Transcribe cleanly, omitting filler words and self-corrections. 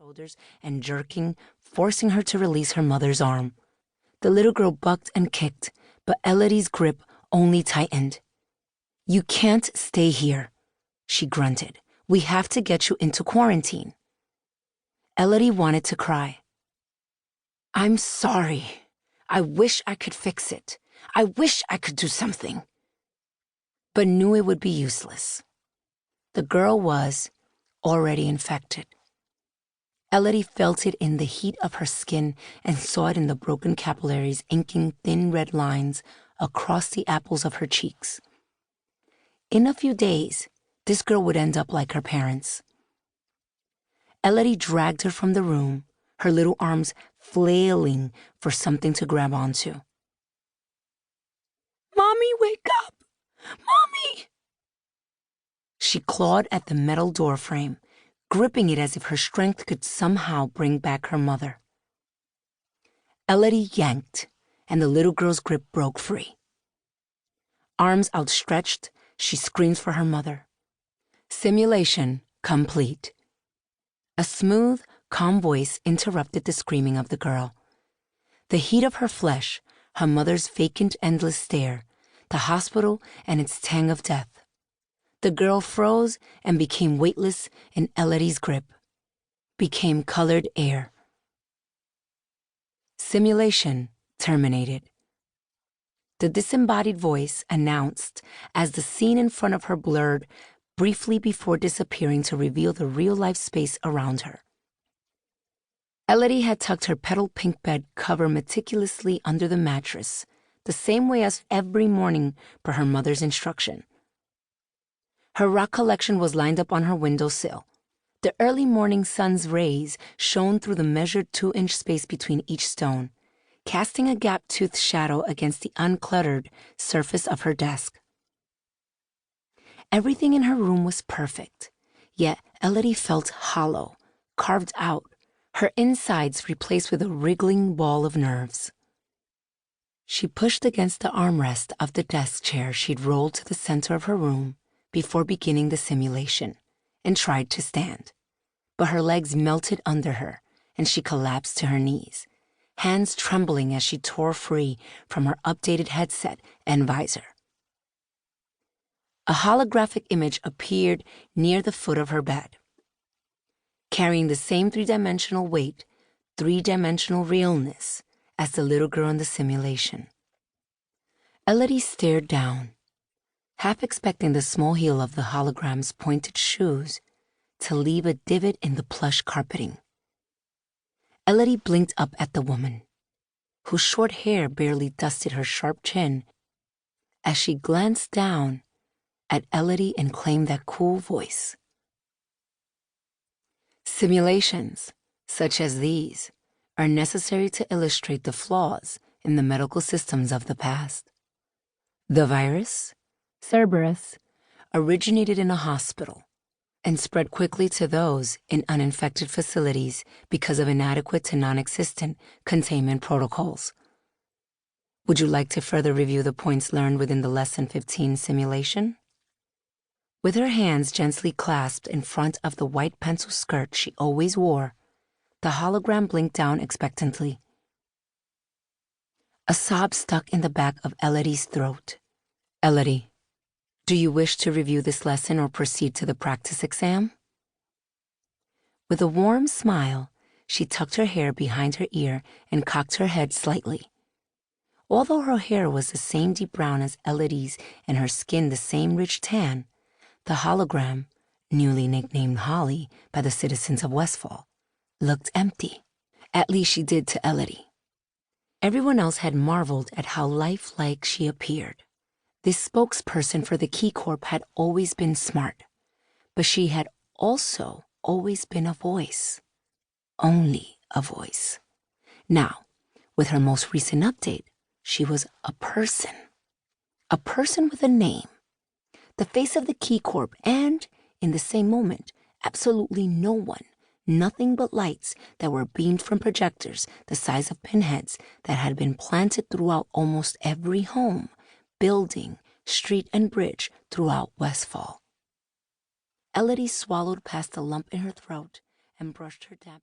shoulders and jerking, forcing her to release her mother's arm. The little girl bucked and kicked, but Elodie's grip only tightened. "You can't stay here," she grunted. "We have to get you into quarantine." Elodie wanted to cry. "I'm sorry. I wish I could fix it. I wish I could do something." But knew it would be useless. The girl was already infected. Elodie felt it in the heat of her skin and saw it in the broken capillaries inking thin red lines across the apples of her cheeks. In a few days, this girl would end up like her parents. Elodie dragged her from the room, her little arms flailing for something to grab onto. "Mommy, wake up! Mommy!" She clawed at the metal door frame, gripping it as if her strength could somehow bring back her mother. Elodie yanked, and the little girl's grip broke free. Arms outstretched, she screamed for her mother. Simulation complete. A smooth, calm voice interrupted the screaming of the girl. The heat of her flesh, her mother's vacant, endless stare, the hospital and its tang of death. The girl froze and became weightless in Elodie's grip, became colored air. Simulation terminated. The disembodied voice announced as the scene in front of her blurred briefly before disappearing to reveal the real-life space around her. Elodie had tucked her petal-pink bed cover meticulously under the mattress, the same way as every morning per her mother's instruction. Her rock collection was lined up on her windowsill. The early morning sun's rays shone through the measured 2-inch space between each stone, casting a gap-toothed shadow against the uncluttered surface of her desk. Everything in her room was perfect, yet Elodie felt hollow, carved out, her insides replaced with a wriggling ball of nerves. She pushed against the armrest of the desk chair she'd rolled to the center of her room before beginning the simulation, and tried to stand. But her legs melted under her, and she collapsed to her knees, hands trembling as she tore free from her updated headset and visor. A holographic image appeared near the foot of her bed, carrying the same 3-dimensional weight, 3-dimensional realness as the little girl in the simulation. Elodie stared down, half expecting the small heel of the hologram's pointed shoes to leave a divot in the plush carpeting. Elodie blinked up at the woman, whose short hair barely dusted her sharp chin, as she glanced down at Elodie and claimed that cool voice. Simulations, such as these, are necessary to illustrate the flaws in the medical systems of the past. The virus, Cerberus, originated in a hospital and spread quickly to those in uninfected facilities because of inadequate to non-existent containment protocols. Would you like to further review the points learned within the Lesson 15 simulation? With her hands gently clasped in front of the white pencil skirt she always wore, the hologram blinked down expectantly. A sob stuck in the back of Elodie's throat. "Elodie, do you wish to review this lesson or proceed to the practice exam?" With a warm smile, she tucked her hair behind her ear and cocked her head slightly. Although her hair was the same deep brown as Elodie's and her skin the same rich tan, the hologram, newly nicknamed Holly by the citizens of Westfall, looked empty. At least she did to Elodie. Everyone else had marveled at how lifelike she appeared. This spokesperson for the Key Corp had always been smart, but she had also always been a voice. Only a voice. Now, with her most recent update, she was a person. A person with a name. The face of the Key Corp, and, in the same moment, absolutely no one, nothing but lights that were beamed from projectors the size of pinheads that had been planted throughout almost every home, building, street, and bridge throughout Westfall. Elodie swallowed past the lump in her throat and brushed her damp hair.